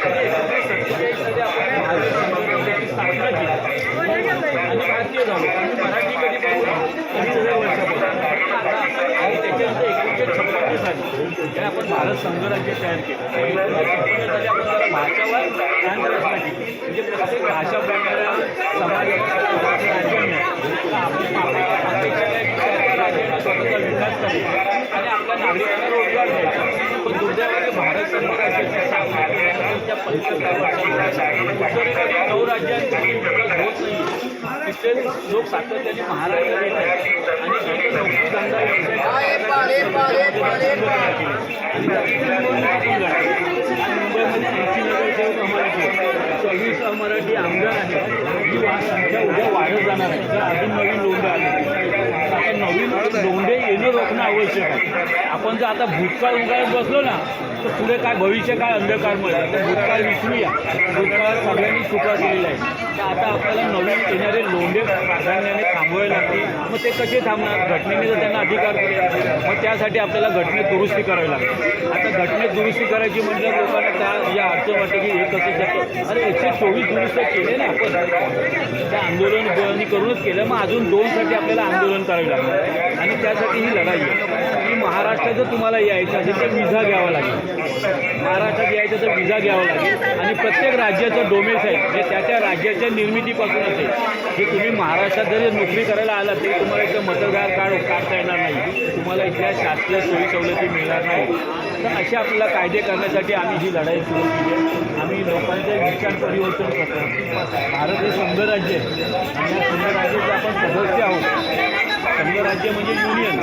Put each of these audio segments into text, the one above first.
1947 आपण भारतीय संघटनेची स्थापना केली आणि भारतीय झालो. आणि मराठी कधीपासून 20,000 वर्षापासून आणि त्याच्यानंतर 1956 साली आपण भारत संघराज्य तयार केलं. 1956 साली आपण जरा भाषावर रचना केली, म्हणजे प्रत्येक भाषा बोलणाऱ्या समाजाच्या राज्यांना आपल्या राज्याने स्वतःचा विकास करेल आणि आपल्या नागरिकांना रोजगार द्यायचा. पण दुर्दैवाने भारत संघराज्याची स्थापना त्या 75 वर्षांमध्ये उत्तरेकडील 9 राज्यांपैकी विकास होत नाही. तिथले लोक सातत्याने महाराष्ट्रात येत आहेत आणि एक नोकरी धंदा व्यवसाय मुंबईमध्ये 80 नगरसेवक अमराठी, 24 अमराठी आमदार आहेत. ही संख्या उद्या वाढत जाणार आहे जर अजून नवीन लोंढे आले. आता नवीन लोंढे येणं रोखणं आवश्यक आहे. आपण जर आता भूतकाळ उगाळत बसलो ना तर पुढे काय भविष्य काय अंधकारमय. तर भूतकाळ विसरूया. भूतकाळात सगळ्यांनी चुका केलेल्या आहेत. तर आता आपल्याला नवीन येणारे लोंढे प्राधान्याने थांबवावे लागतील. मग ते कसे थांबणार? घटनेने जर त्यांना अधिकार दिले मग त्यासाठी आपल्याला घटनेत दुरुस्ती करावी लागते. आता घटनेत दुरुस्ती करायची म्हटलं लोकांना त्या या अडचण वाटतं की हे कसं जातं. अरे 124 दुरुस्त केले ना आपण, त्या आंदोलन करूनच केलं. मग अजून 2साठी आपल्याला आंदोलन करावे लागणार आणि त्यासाठी ही लढाई आहे. की महाराष्ट्रात जर तुम्हाला यायचं असेल तर विजा घ्यावा लागेल. महाराष्ट्रात यायचं तर विजा घ्यावा लागेल आणि प्रत्येक राज्याचं डोमेसाईल जे त्या राज्याच्या निर्मितीपासून असेल. जे तुम्ही महाराष्ट्रात जरी नोकरी करायला आलात तरी तुम्हाला इथं मतदार कार्ड काढता येणार नाही. तुम्हाला इथल्या शासकीय सोयी सवलती मिळणार नाही. तर असे आपल्याला कायदे करण्यासाठी आम्ही ही लढाई सुरू केली आहे. आम्ही लोकांचे विचार परिवर्तन करतो. भारत हे संघराज्य आहे आणि या संघराज्याचे आपण सदस्य आहोत. संघराज्य म्हणजे युनियन.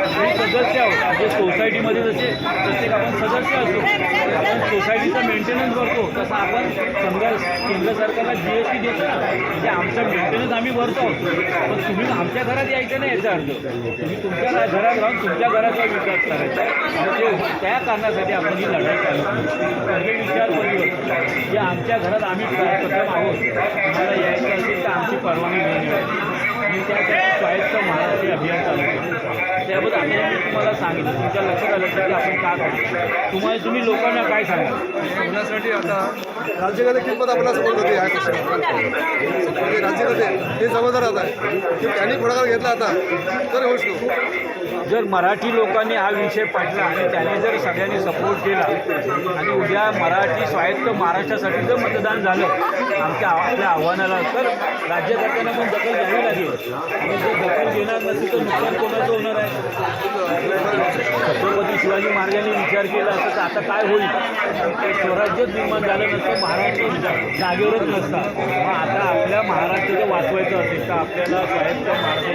आपण सदस्य आहोत. म्हणजे सोसायटीमध्ये जसे प्रत्येक आपण सदस्य असतो. आपण सोसायटीचा मेंटेनन्स करतो तसं आपण केंद्र सरकारला GST देतो ना. म्हणजे आमचं मेंटेनन्स आम्ही भरतो आहोत. पण तुम्ही आमच्या घरात यायचं नाही याचा अर्थ. तुम्ही तुमच्या घरात राहून तुमच्या घराचा विकास करायचा. म्हणजे त्या कारणासाठी आपण ही लढाई चालू केली. पहिले विचार परिवर्तन जे आमच्या घरात आम्ही प्रथम आहोत. तुम्हाला यायचं असेल तर आमची परवानगी घेऊन यायची आणि त्यासाठी स्वायत्त महाराष्ट्र अभियान चालू केलं. त्याबद्दल आम्ही तुम्हाला सांगितलं तुमच्या लक्षात आलं की आपण का करतो. तुम्ही लोकांना काय सांगा होण्यासाठी आता राज्यगत किंमत आपल्याला समोर होते या म्हणजे राज्यगते हे जबाबदार आता की त्यांनी पुढाकार घेतला आता तर होऊ शकतो. जर मराठी लोकांनी हा विषय पाडला आणि त्याने जर सगळ्यांनी सपोर्ट केला आणि उद्या मराठी स्वायत्त महाराष्ट्रासाठी जर मतदान झालं आपल्या आव्हानाला तर राज्यकर्त्यांना पण दखल घ्यावी लागेल. आणि जर दखल घेणार नसेल तर नुकसान कोणाचं होणार आहे? छत्रपती शिवाजी महाराजांनी विचार केला असता तर आता काय होईल? स्वराज्यच निर्माण झालं नसतं, महाराष्ट्र जागेवरच नसता. मग आता आपल्या महाराष्ट्राचं वाचवायचं असेल तर आपल्याला स्वायत्त महाराष्ट्र